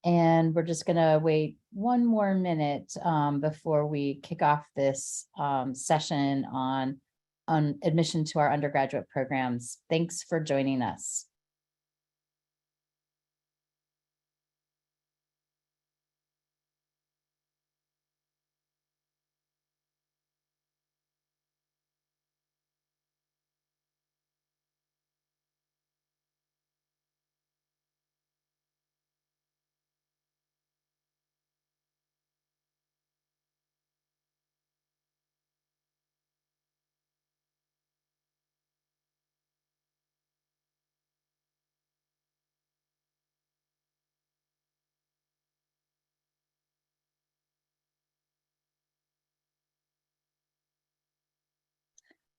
And we're just going to wait one more minute before we kick off this session on admission to our undergraduate programs. Thanks for joining us.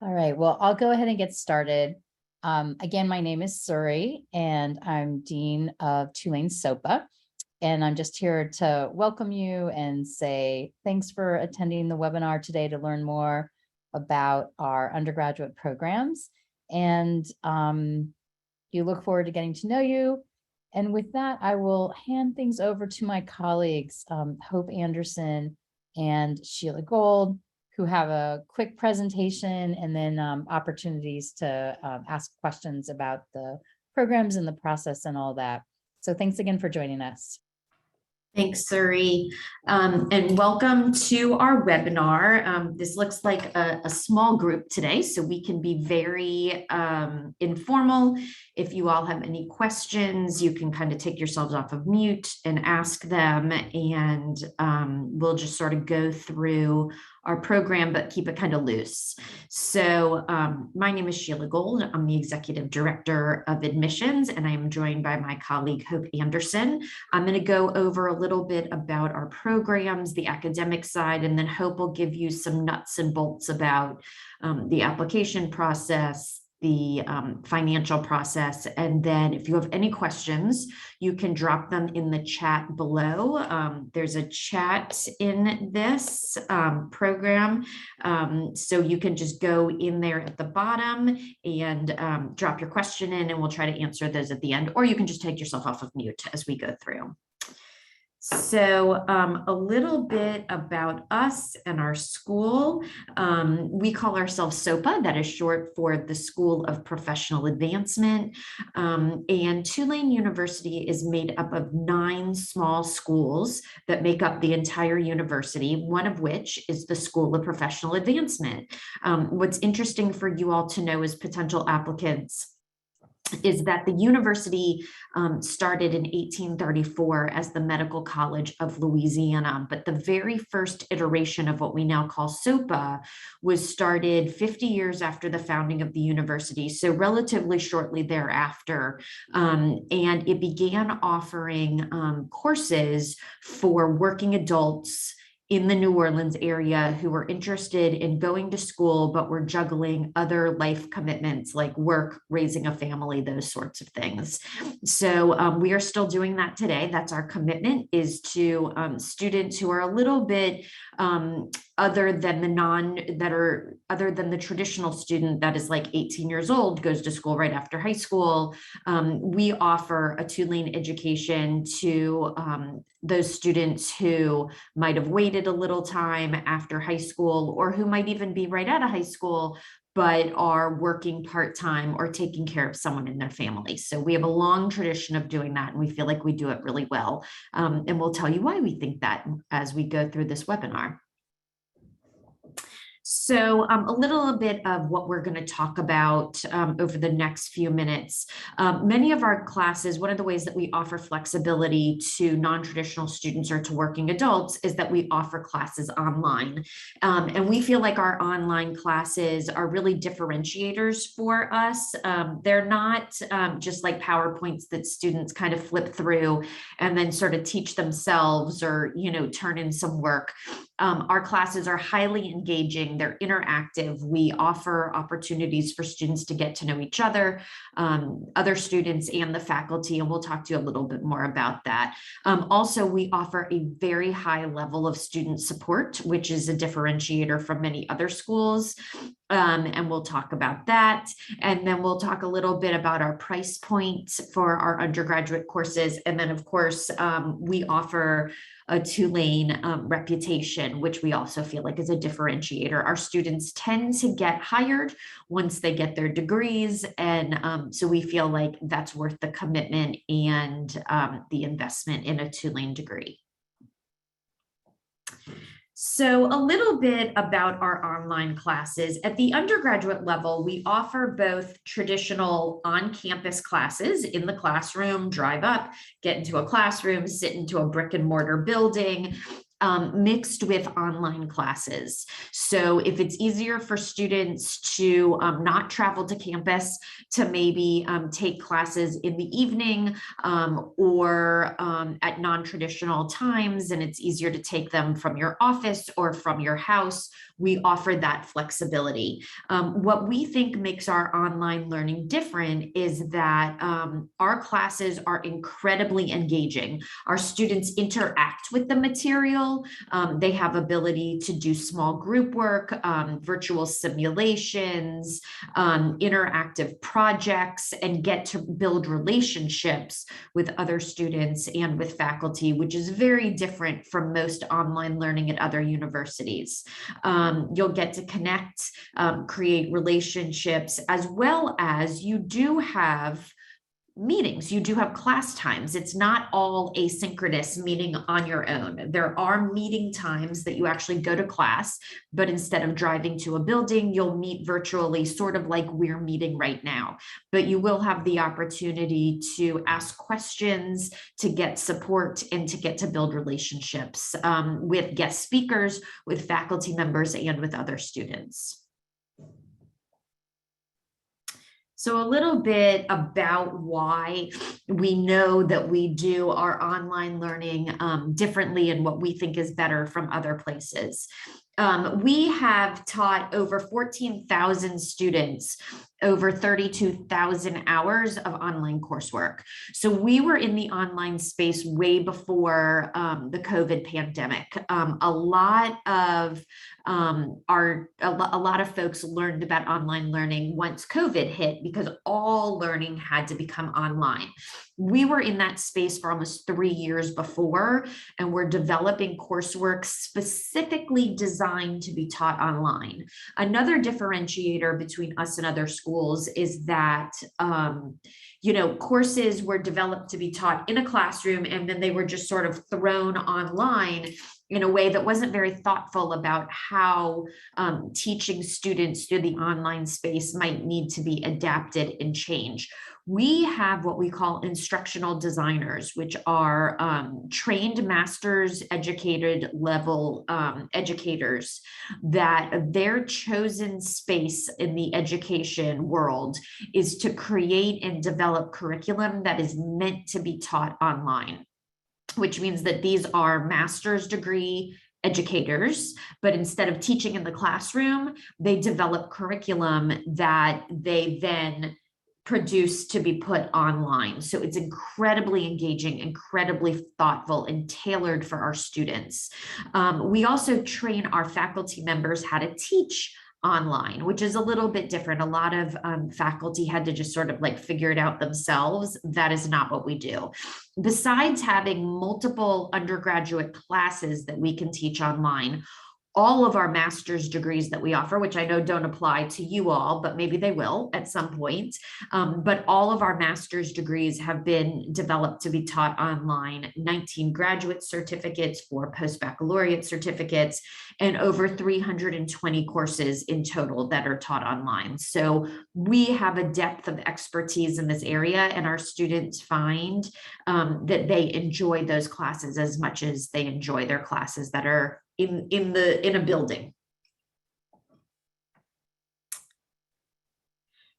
All right, well, I'll go ahead and get started. Again, my name is Suri, and I'm Dean of Tulane Sopa. And I'm just here to welcome you and say thanks for attending the webinar today to learn more about our undergraduate programs. And you look forward to getting to know you. And with that, I will hand things over to my colleagues, Hope Anderson and Sheila Gold, who have a quick presentation and then opportunities to ask questions about the programs and the process and all that. So thanks again for joining us. Thanks, Suri, and welcome to our webinar. This looks like a small group today, so we can be very informal. If you all have any questions, you can kind of take yourselves off of mute and ask them, and we'll just sort of go through our program, but keep it kind of loose. So my name is Sheila Gold. I'm the Executive Director of Admissions, and I am joined by my colleague, Hope Anderson. I'm going to go over a little bit about our programs, the academic side, and then Hope will give you some nuts and bolts about the application process, the financial process. And then if you have any questions, you can drop them in the chat below. There's a chat in this program. So you can just go in there at the bottom and drop your question in, and we'll try to answer those at the end, or you can just take yourself off of mute as we go through. So a little bit about us and our school. We call ourselves SOPA, that is short for the School of Professional Advancement. And Tulane University is made up of 9 small schools that make up the entire university, one of which is the School of Professional Advancement. What's interesting for you all to know as potential applicants is that the university started in 1834 as the Medical College of Louisiana, but the very first iteration of what we now call SOPA was started 50 years after the founding of the university, so relatively shortly thereafter, and it began offering courses for working adults in the New Orleans area who were interested in going to school, but were juggling other life commitments like work, raising a family, those sorts of things. So we are still doing that today. That's our commitment, is to students who are a little bit other than the traditional student that is like 18 years old, goes to school right after high school. We offer a Tulane education to those students who might have waited a little time after high school, or who might even be right out of high school, but are working part-time or taking care of someone in their family. So we have a long tradition of doing that, and we feel like we do it really well. And we'll tell you why we think that as we go through this webinar. So a little bit of what we're going to talk about over the next few minutes. Many of our classes, one of the ways that we offer flexibility to non-traditional students or to working adults is that we offer classes online. And we feel like our online classes are really differentiators for us. They're not just like PowerPoints that students kind of flip through and then sort of teach themselves or, turn in some work. Our classes are highly engaging. They're interactive. We offer opportunities for students to get to know each other, other students, and the faculty, and we'll talk to you a little bit more about that. Also, we offer a very high level of student support, which is a differentiator from many other schools. And we'll talk about that. And then we'll talk a little bit about our price points for our undergraduate courses. And then, of course, we offer a Tulane reputation, which we also feel like is a differentiator. Our students tend to get hired once they get their degrees. And so we feel like that's worth the commitment and the investment in a Tulane degree. So a little bit about our online classes. At the undergraduate level, we offer both traditional on-campus classes in the classroom, drive up, get into a classroom, sit into a brick and mortar building, mixed with online classes. So if it's easier for students to not travel to campus, to maybe take classes in the evening or at non-traditional times, and it's easier to take them from your office or from your house, we offer that flexibility. What we think makes our online learning different is that our classes are incredibly engaging. Our students interact with the material. They have ability to do small group work, virtual simulations, interactive projects, and get to build relationships with other students and with faculty, which is very different from most online learning at other universities. You'll get to connect, create relationships, as well as you do have meetings, you do have class times. It's not all asynchronous, meeting on your own. There are meeting times that you actually go to class, but instead of driving to a building, you'll meet virtually, sort of like we're meeting right now. But you will have the opportunity to ask questions, to get support, and to get to build relationships with guest speakers, with faculty members, and with other students. So a little bit about why we know that we do our online learning differently and what we think is better from other places. We have taught over 14,000 students over 32,000 hours of online coursework. So we were in the online space way before the COVID pandemic. A lot of folks learned about online learning once COVID hit because all learning had to become online. We were in that space for almost 3 years before, and we're developing coursework specifically designed to be taught online. Another differentiator between us and other schools is that courses were developed to be taught in a classroom, and then they were just sort of thrown online in a way that wasn't very thoughtful about how teaching students through the online space might need to be adapted and changed. We have what we call instructional designers, which are trained master's educated level educators, that their chosen space in the education world is to create and develop curriculum that is meant to be taught online, which means that these are master's degree educators, but instead of teaching in the classroom, they develop curriculum that they then produce to be put online. So it's incredibly engaging, incredibly thoughtful, and tailored for our students. We also train our faculty members how to teach online, which is a little bit different. A lot of faculty had to just sort of like figure it out themselves. That is not what we do. Besides having multiple undergraduate classes that we can teach online, all of our master's degrees that we offer, which I know don't apply to you all, but maybe they will at some point. But all of our master's degrees have been developed to be taught online, 19 graduate certificates, 4 post-baccalaureate certificates, and over 320 courses in total that are taught online. So we have a depth of expertise in this area, and our students find that they enjoy those classes as much as they enjoy their classes that are in a building.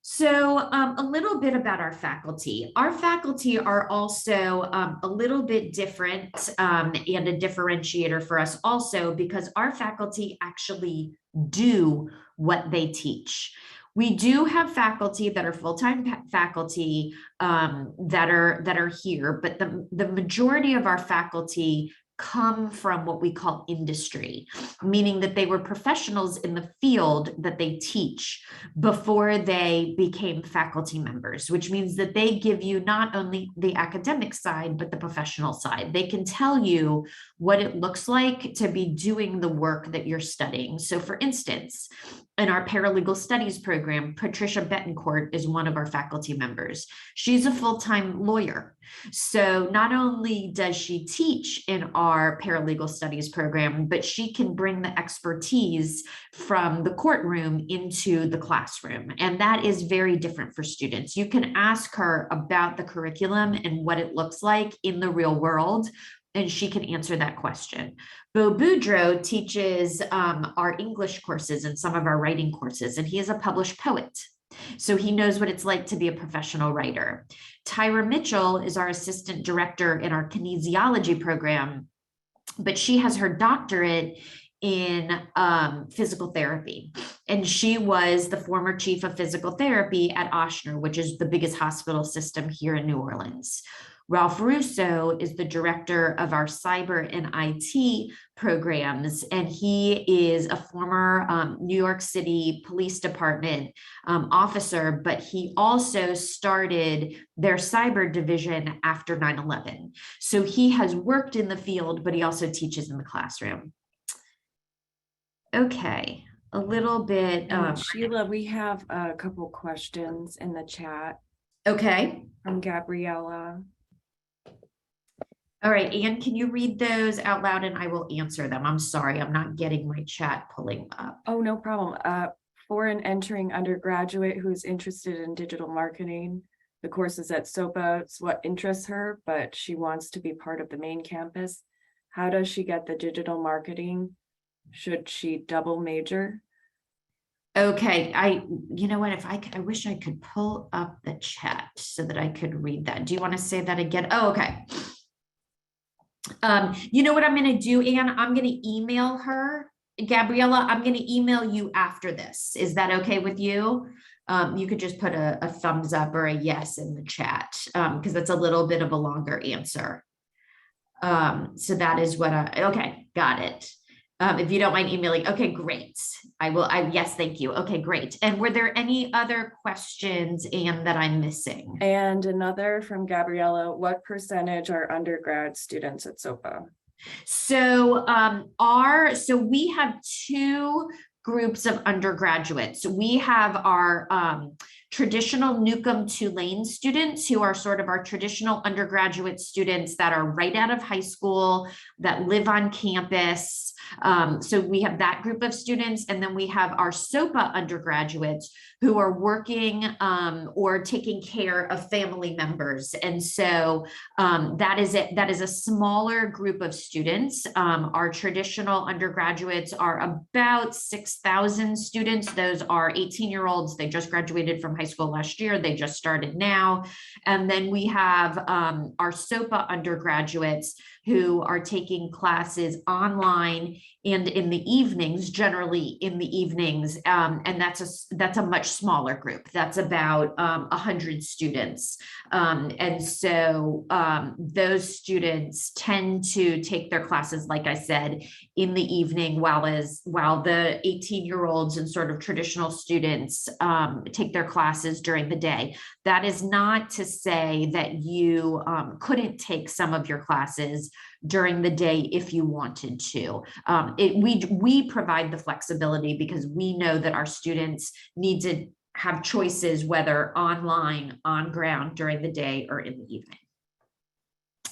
So a little bit about our faculty. Our faculty are also a little bit different and a differentiator for us also, because our faculty actually do what they teach. We do have faculty that are full-time faculty that are here, but the majority of our faculty come from what we call industry, meaning that they were professionals in the field that they teach before they became faculty members, which means that they give you not only the academic side, but the professional side. They can tell you what it looks like to be doing the work that you're studying. So for instance, in our paralegal studies program, Patricia Betancourt is one of our faculty members. She's a full-time lawyer. So not only does she teach in our paralegal studies program, but she can bring the expertise from the courtroom into the classroom. And that is very different for students. You can ask her about the curriculum and what it looks like in the real world, and she can answer that question. Bo Boudreau teaches our English courses and some of our writing courses, and he is a published poet. So he knows what it's like to be a professional writer. Tyra Mitchell is our assistant director in our kinesiology program, but she has her doctorate in physical therapy. And she was the former chief of physical therapy at Ochsner, which is the biggest hospital system here in New Orleans. Ralph Russo is the director of our cyber and IT programs, and he is a former New York City Police Department officer, but he also started their cyber division after 9/11. So he has worked in the field, but he also teaches in the classroom. Okay, a little bit. Sheila, we have a couple questions in the chat. Okay. From Gabriella. All right, Anne, can you read those out loud and I will answer them? I'm sorry, I'm not getting my chat pulling up. Oh, no problem. For an entering undergraduate who is interested in digital marketing, the course is at Sopa. It's what interests her, but she wants to be part of the main campus. How does she get the digital marketing? Should she double major? Okay, you know what, if I wish I could pull up the chat so that I could read that. Do you want to say that again? Oh, okay. You know what I'm going to do, Anne? I'm going to email her. Gabriella, I'm going to email you after this. Is that okay with you? You could just put a thumbs up or a yes in the chat, because that's a little bit of a longer answer. So that is what okay, got it. If you don't mind emailing, okay, great. I will, yes, thank you. Okay, great. And were there any other questions, Anne, that I'm missing? And another from Gabriella, what percentage are undergrad students at Sopa? So we have two groups of undergraduates. We have our traditional Newcomb Tulane students who are sort of our traditional undergraduate students that are right out of high school, that live on campus. So we have that group of students, and then we have our Sopa undergraduates who are working or taking care of family members. And so that is it. That is a smaller group of students. Our traditional undergraduates are about 6,000 students. Those are 18-year-olds. They just graduated from high school last year. They just started now. And then we have our Sopa undergraduates who are taking classes online and in the evenings, generally in the evenings. And that's a much smaller group. That's about 100 students. And so those students tend to take their classes, like I said, in the evening, while the 18-year-olds and sort of traditional students take their classes during the day. That is not to say that you couldn't take some of your classes during the day if you wanted to. We provide the flexibility because we know that our students need to have choices, whether online, on ground, during the day, or in the evening.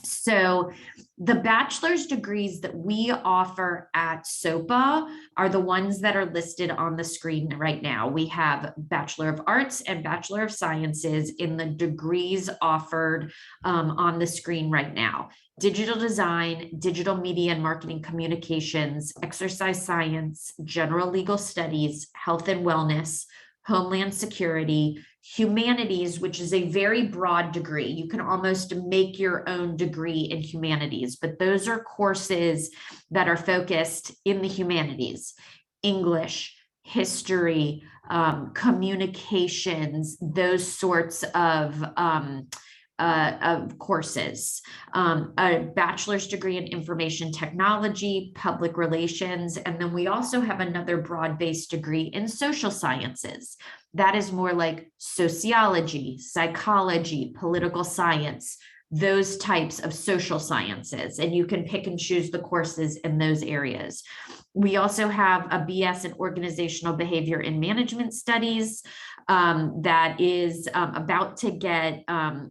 So the bachelor's degrees that we offer at Sopa are the ones that are listed on the screen right now. We have Bachelor of Arts and Bachelor of Sciences in the degrees offered on the screen right now. Digital design, digital media and marketing communications, exercise science, general legal studies, health and wellness, homeland security, humanities, which is a very broad degree. You can almost make your own degree in humanities, but those are courses that are focused in the humanities: English, history, communications, those sorts of of courses, a bachelor's degree in information technology, public relations, and then we also have another broad-based degree in social sciences. That is more like sociology, psychology, political science, those types of social sciences, and you can pick and choose the courses in those areas. We also have a BS in organizational behavior and management studies that is about to get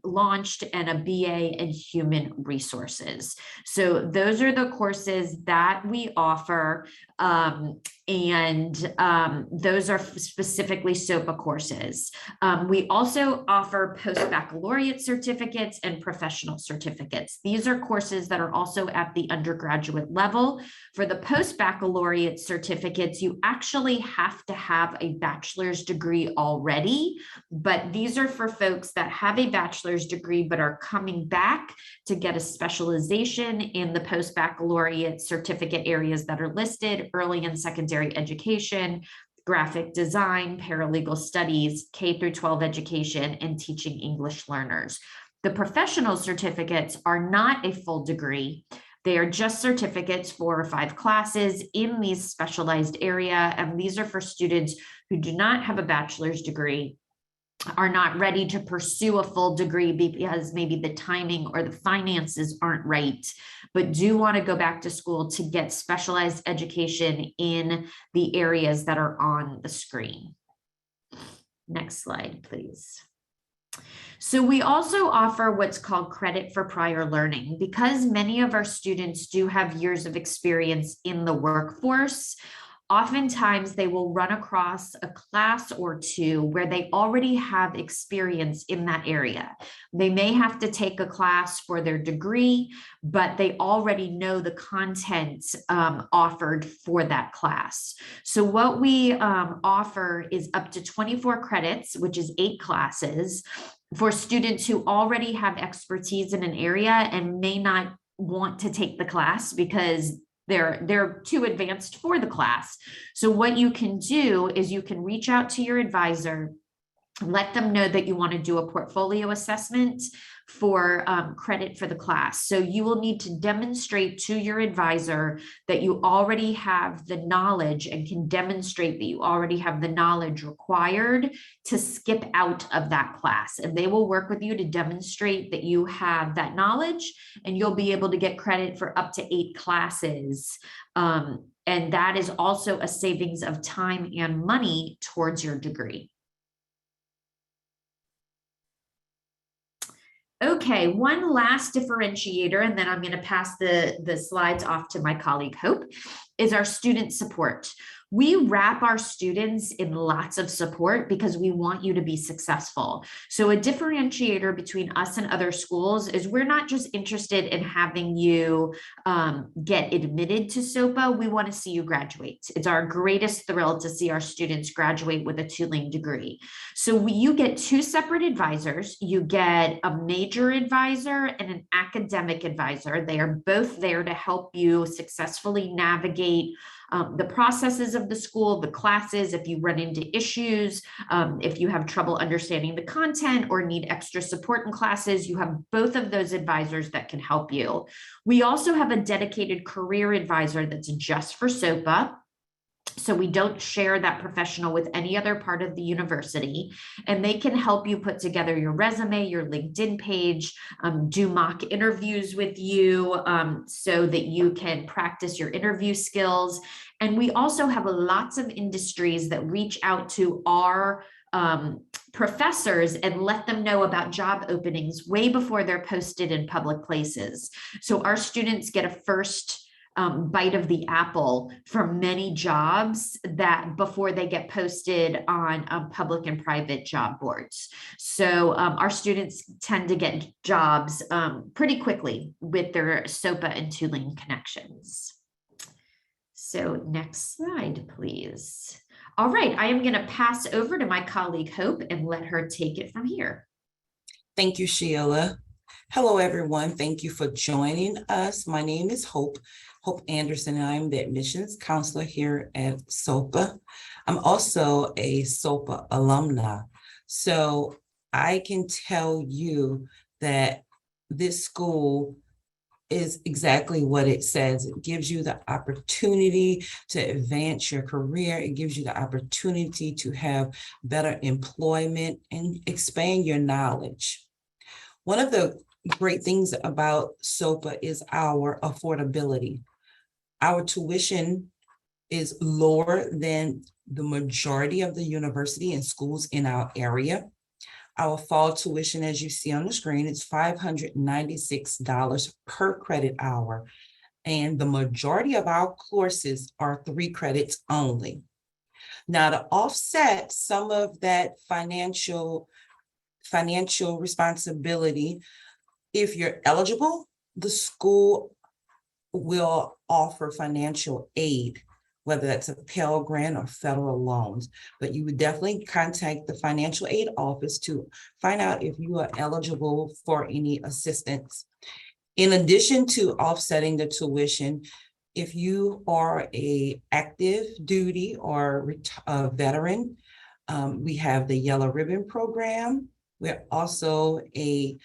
launched, and a BA in human resources. So those are the courses that we offer, and those are specifically SOPA courses. We also offer post-baccalaureate certificates and professional certificates. These are courses that are also at the undergraduate level. For the post-baccalaureate certificates, you actually have to have a bachelor's degree already, but these are for folks that have a bachelor's degree but are coming back to get a specialization in the post-baccalaureate certificate areas that are listed: early and secondary education, graphic design, paralegal studies, K through 12 education, and teaching English learners. The professional certificates are not a full degree. They are just certificates, 4 or 5 classes in these specialized area. And these are for students who do not have a bachelor's degree, are not ready to pursue a full degree because maybe the timing or the finances aren't right, but do want to go back to school to get specialized education in the areas that are on the screen. Next slide, please. So we also offer what's called credit for prior learning. Because many of our students do have years of experience in the workforce, oftentimes they will run across a class or two where they already have experience in that area. They may have to take a class for their degree, but they already know the content offered for that class. So what we offer is up to 24 credits, which is 8 classes, for students who already have expertise in an area and may not want to take the class because they're too advanced for the class. So what you can do is you can reach out to your advisor, let them know that you want to do a portfolio assessment for credit for the class. So you will need to demonstrate to your advisor that you already have the knowledge and can demonstrate that you already have the knowledge required to skip out of that class. And they will work with you to demonstrate that you have that knowledge, and you'll be able to get credit for up to 8 classes. And that is also a savings of time and money towards your degree. Okay, one last differentiator, and then I'm going to pass the slides off to my colleague Hope, is our student support. We wrap our students in lots of support because we want you to be successful. So a differentiator between us and other schools is we're not just interested in having you get admitted to SOPA. We want to see you graduate. It's our greatest thrill to see our students graduate with a Tulane degree. So you get 2 separate advisors. You get a major advisor and an academic advisor. They are both there to help you successfully navigate the processes of the school, the classes, if you run into issues, if you have trouble understanding the content or need extra support in classes, you have both of those advisors that can help you. We also have a dedicated career advisor that's just for SOPA. So we don't share that professional with any other part of the university, and they can help you put together your resume, your LinkedIn page, do mock interviews with you so that you can practice your interview skills. And we also have lots of industries that reach out to our professors and let them know about job openings way before they're posted in public places. So our students get a first bite of the apple for many jobs that before they get posted on public and private job boards. So our students tend to get jobs pretty quickly with their SOPA and Tulane connections. So next slide, please. All right, I am going to pass over to my colleague Hope and let her take it from here. Thank you, Sheila. Hello, everyone. Thank you for joining us. My name is Hope Anderson, and I'm the admissions counselor here at SOPA. I'm also a SOPA alumna. So I can tell you that this school is exactly what it says. It gives you the opportunity to advance your career. It gives you the opportunity to have better employment and expand your knowledge. One of the great things about SOPA is our affordability. Our tuition is lower than the majority of the university and schools in our area. Our fall tuition, as you see on the screen, is $596 per credit hour. And the majority of our courses are 3 credits only. Now, to offset some of that financial responsibility, if you're eligible, the school will offer financial aid, whether that's a Pell Grant or federal loans. But you would definitely contact the financial aid office to find out if you are eligible for any assistance. In addition to offsetting the tuition, if you are a active duty or a veteran, we have the Yellow Ribbon Program. We're also a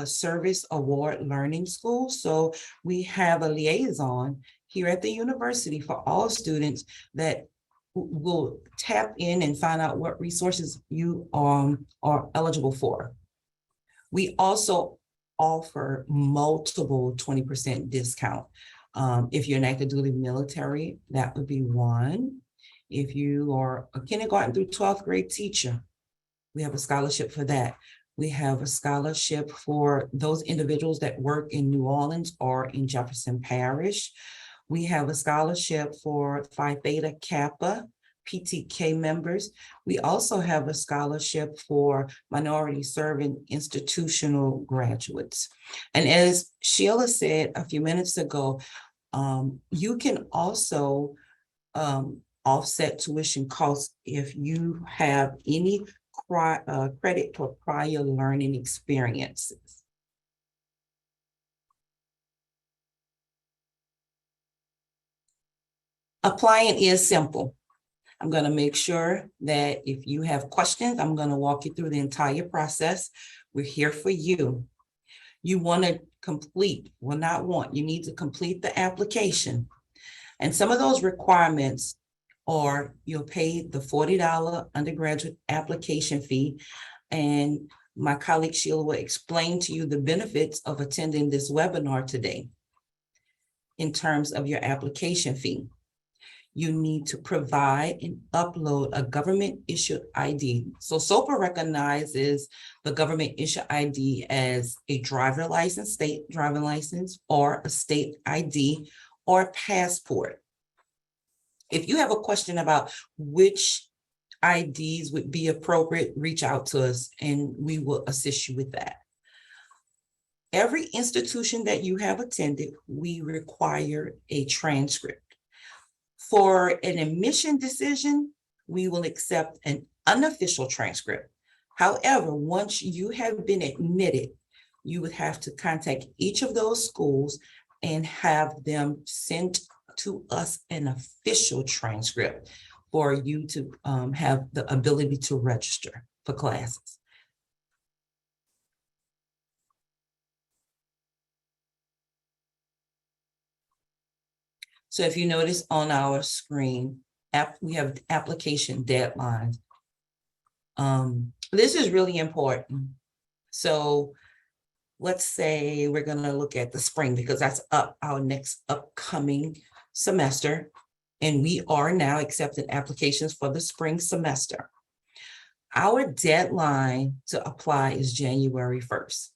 service award learning school. So we have a liaison here at the university for all students that will tap in and find out what resources you are eligible for. We also offer multiple 20% discount. If you're an active duty military, that would be one. If you are a kindergarten through 12th grade teacher, we have a scholarship for that. We have a scholarship for those individuals that work in New Orleans or in Jefferson Parish. We have a scholarship for Phi Theta Kappa PTK members. We also have a scholarship for minority serving institutional graduates. And as Sheila said a few minutes ago, you can also offset tuition costs if you have any credit for prior learning experiences. Applying is simple. I'm going to make sure that if you have questions, I'm going to walk you through the entire process. We're here for you. You want to complete, well, not want, you need to complete the application. And some of those requirements are you'll pay the $40 undergraduate application fee. And my colleague Sheila will explain to you the benefits of attending this webinar today in terms of your application fee. You need to provide and upload a government issued ID. So SOPA recognizes the government issued ID as a driver license, state driving license, or a state ID or a passport. If you have a question about which IDs would be appropriate, reach out to us and we will assist you with that. Every institution that you have attended, we require a transcript. For an admission decision, we will accept an unofficial transcript. However, once you have been admitted, you would have to contact each of those schools and have them send to us an official transcript for you to have the ability to register for classes. So if you notice on our screen, we have application deadlines. This is really important. So let's say we're going to look at the spring because that's our next upcoming semester. And we are now accepting applications for the spring semester. Our deadline to apply is January 1st.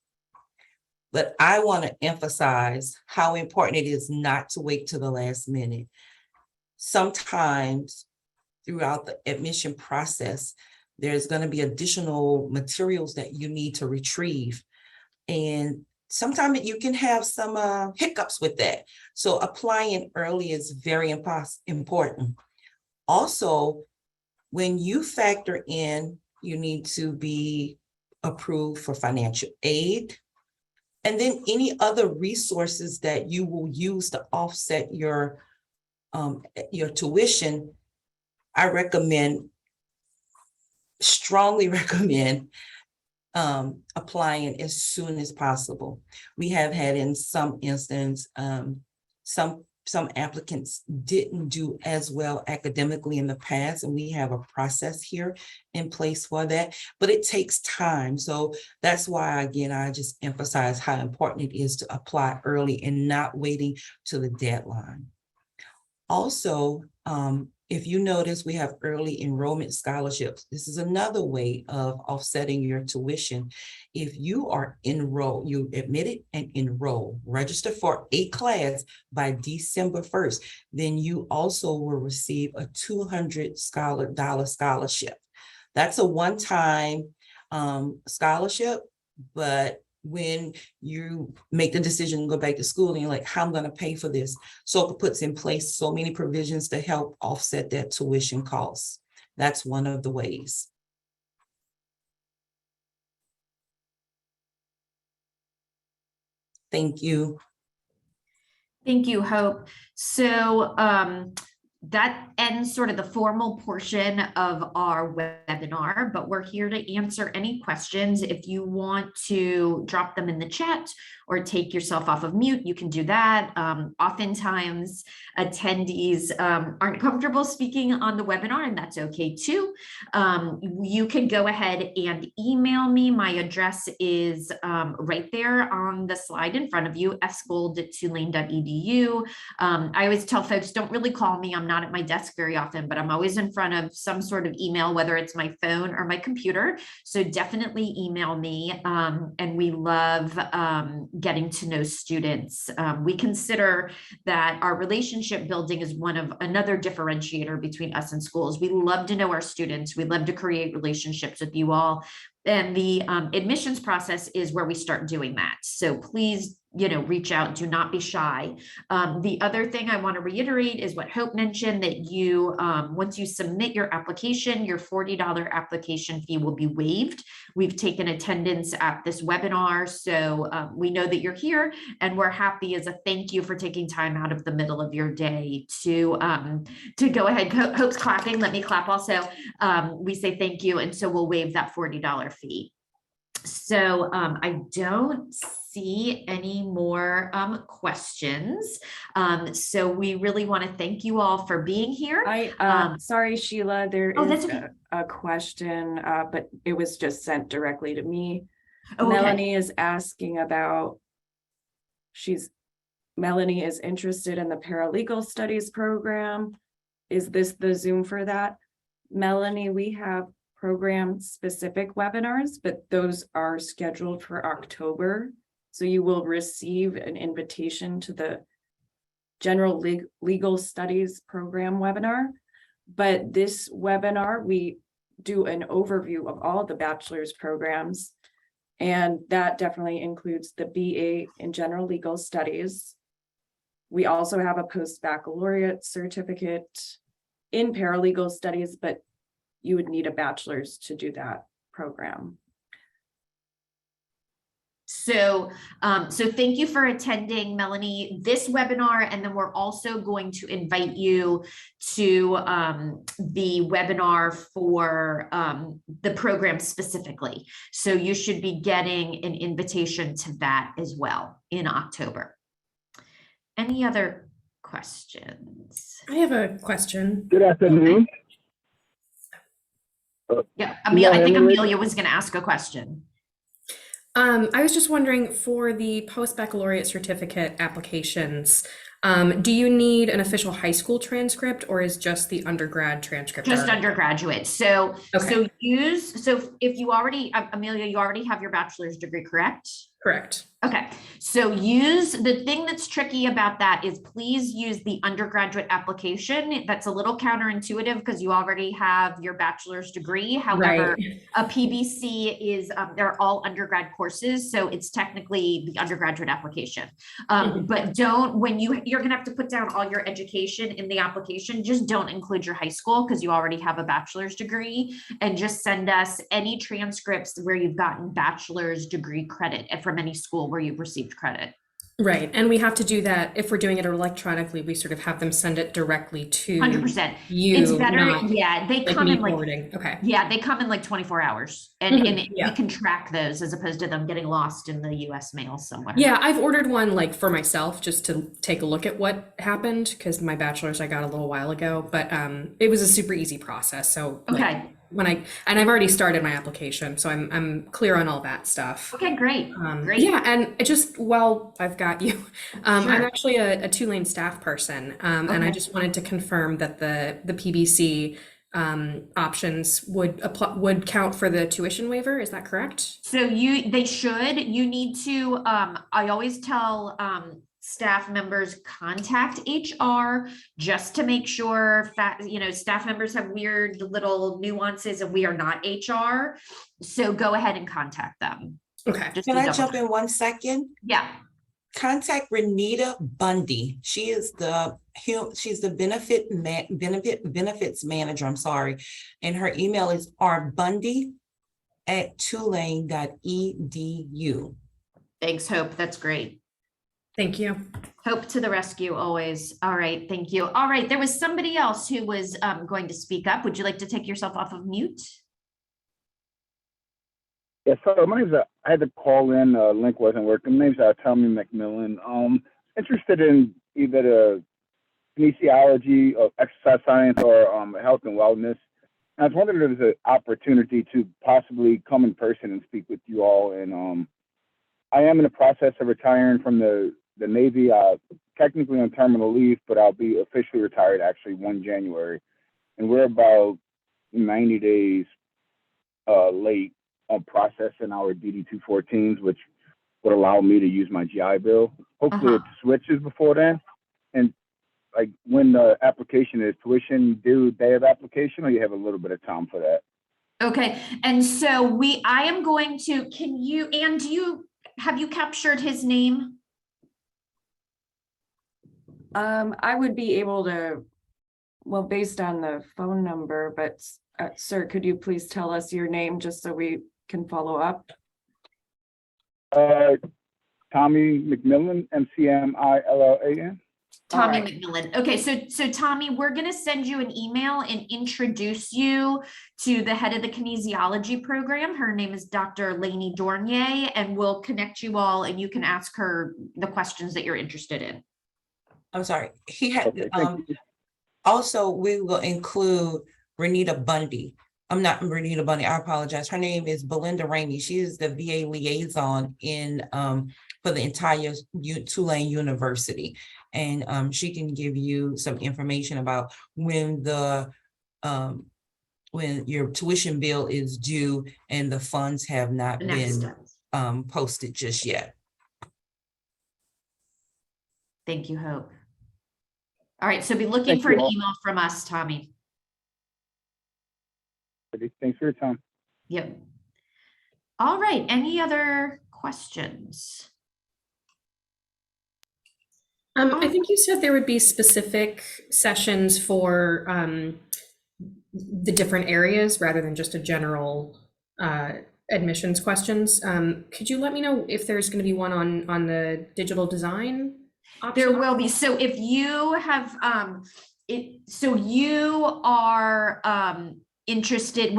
But I want to emphasize how important it is not to wait to the last minute. Sometimes throughout the admission process, there's going to be additional materials that you need to retrieve. And sometimes you can have some hiccups with that. So applying early is very important. Also, when you factor in, you need to be approved for financial aid. And then any other resources that you will use to offset your tuition, I strongly recommend applying as soon as possible. We have had in some instance, some applicants didn't do as well academically in the past, and we have a process here in place for that, but it takes time. So that's why, again, I just emphasize how important it is to apply early and not waiting to the deadline. Also, if you notice, we have early enrollment scholarships. This is another way of offsetting your tuition. If you are enrolled, you admitted and enroll, register for a class by December 1st, then you also will receive a $200 scholarship. That's a one-time scholarship, but when you make the decision to go back to school and you're like, how am I going to pay for this? SOPA puts in place so many provisions to help offset that tuition costs. That's one of the ways. Thank you. Thank you, Hope. So that ends sort of the formal portion of our webinar, but we're here to answer any questions. If you want to drop them in the chat or take yourself off of mute, you can do that. Oftentimes attendees aren't comfortable speaking on the webinar, and that's okay too. You can go ahead and email me. My address is right there on the slide in front of you, sgold@tulane.edu. I always tell folks, don't really call me. I'm not at my desk very often, but I'm always in front of some sort of email, whether it's my phone or my computer. So definitely email me. And we love getting to know students. We consider that our relationship building is another differentiator between us and schools. We love to know our students. We love to create relationships with you all. And the admissions process is where we start doing that. So please, reach out, do not be shy. The other thing I want to reiterate is what Hope mentioned, that you, once you submit your application, your $40 application fee will be waived. We've taken attendance at this webinar, so we know that you're here, and we're happy as a thank you for taking time out of the middle of your day to go ahead. Hope's clapping, let me clap also. We say thank you, and so we'll waive that $40 fee. So I don't see any more questions. So we really want to thank you all for being here. Sorry, Sheila, there that's is okay. a question, but it was just sent directly to me. Oh, okay. Melanie is asking about, Melanie is interested in the paralegal studies program. Is this the Zoom for that? Melanie, we have program specific webinars, but those are scheduled for October. So you will receive an invitation to the general legal studies program webinar. But this webinar, we do an overview of all the bachelor's programs. And that definitely includes the BA in general legal studies. We also have a post-baccalaureate certificate in paralegal studies, but you would need a bachelor's to do that program. So thank you for attending, Melanie, this webinar, and then we're also going to invite you to the webinar for the program specifically. So you should be getting an invitation to that as well in October. Any other questions? I have a question. Good afternoon. Yeah, I think Amelia was going to ask a question. I was just wondering, for the post-baccalaureate certificate applications, do you need an official high school transcript, or is just the undergrad transcript? Just undergraduate. So, okay. so if you already, Amelia, you already have your bachelor's degree, correct? Correct. Okay, so use the thing that's tricky about that is please use the undergraduate application. That's a little counterintuitive because you already have your bachelor's degree. However, right. A PBC is, they're all undergrad courses. So it's technically the undergraduate application. But you're going to have to put down all your education in the application. Just don't include your high school because you already have a bachelor's degree, and just send us any transcripts where you've gotten bachelor's degree credit from any school where you've received credit. Right, and we have to do that, if we're doing it electronically, we sort of have them send it directly to 100%. you, It's better, not yeah, they like come me in like, forwarding. Okay. yeah, they come in like 24 hours and we Yeah. can track those as opposed to them getting lost in the US mail somewhere. Yeah, I've ordered one like for myself just to take a look at what happened because my bachelor's I got a little while ago, but it was a super easy process. So like, Okay. I've already started my application, so I'm clear on all that stuff. Okay, great. Great. Yeah, and it just while I've got you, I'm Sure. actually a Tulane staff person, and I Okay. just wanted to confirm that the PBC options would count for the tuition waiver. Is that correct? So you need to, I always tell, staff members contact HR just to make sure staff members have weird little nuances and we are not HR. So go ahead and contact them. Okay. Just Can to I double jump check. in 1 second? Yeah. Contact Renita Bundy. She is she's the benefits manager, I'm sorry. And her email is rbundy@tulane.edu. Thanks, Hope. That's great. Thank you. Hope to the rescue always. All right. Thank you. All right. There was somebody else who was going to speak up. Would you like to take yourself off of mute? Yeah, so my name's I had to call in, link wasn't working. My name's Tommy McMillan. Interested in either the kinesiology of exercise science or health and wellness. And I was wondering if there's an opportunity to possibly come in person and speak with you all. And I am in the process of retiring from the Navy, technically on terminal leave, but I'll be officially retired actually 1 January. And we're about 90 days late on processing our DD-214s, which would allow me to use my GI Bill. Hopefully it switches before then. And like when the application is tuition due day of application, or you have a little bit of time for that? Okay. And so I am going to, Anne, have you captured his name? I would be able to, well, based on the phone number, but sir, could you please tell us your name just so we can follow up? Tommy McMillan, McMillan. Tommy All right. McMillan. Okay, so Tommy, we're going to send you an email and introduce you to the head of the kinesiology program. Her name is Dr. Lainey Dornier, and we'll connect you all and you can ask her the questions that you're interested in. I'm sorry. He had Okay, thank you. also we will include Renita Bundy. I'm not Renita Bundy, I apologize. Her name is Belinda Rainey. She is the VA liaison in for the entire Tulane University. And she can give you some information about when when your tuition bill is due and the funds have not The next been steps. posted just yet. Thank you, Hope. All right, so be looking Thank for you an all. email from us, Tommy. Thanks for your time. Yep. All right, any other questions? I think you said there would be specific sessions for the different areas rather than just a general admissions questions. Could you let me know if there's going to be one on the digital design option? There will be. So if you have so you are interested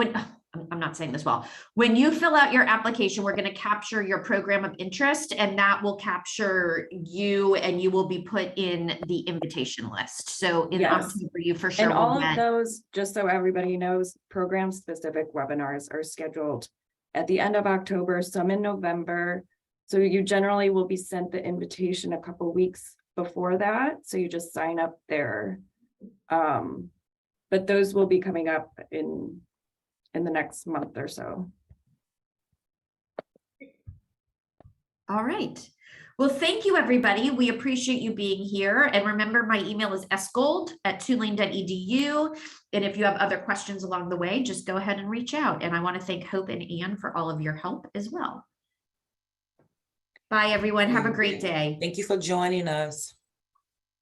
I'm not saying this well. When you fill out your application, we're going to capture your program of interest, and that will capture you, and you will be put in the invitation list. So in Yes. October, you for sure And will all of get. those, just so everybody knows, program-specific webinars are scheduled at the end of October, some in November. So you generally will be sent the invitation a couple weeks before that. So you just sign up there. But those will be coming up in the next month or so. All right. Well, thank you, everybody. We appreciate you being here. And remember, my email is sgold@tulane.edu. And if you have other questions along the way, just go ahead and reach out. And I want to thank Hope and Anne for all of your help as well. Bye, everyone. Have a great day. Thank you for joining us.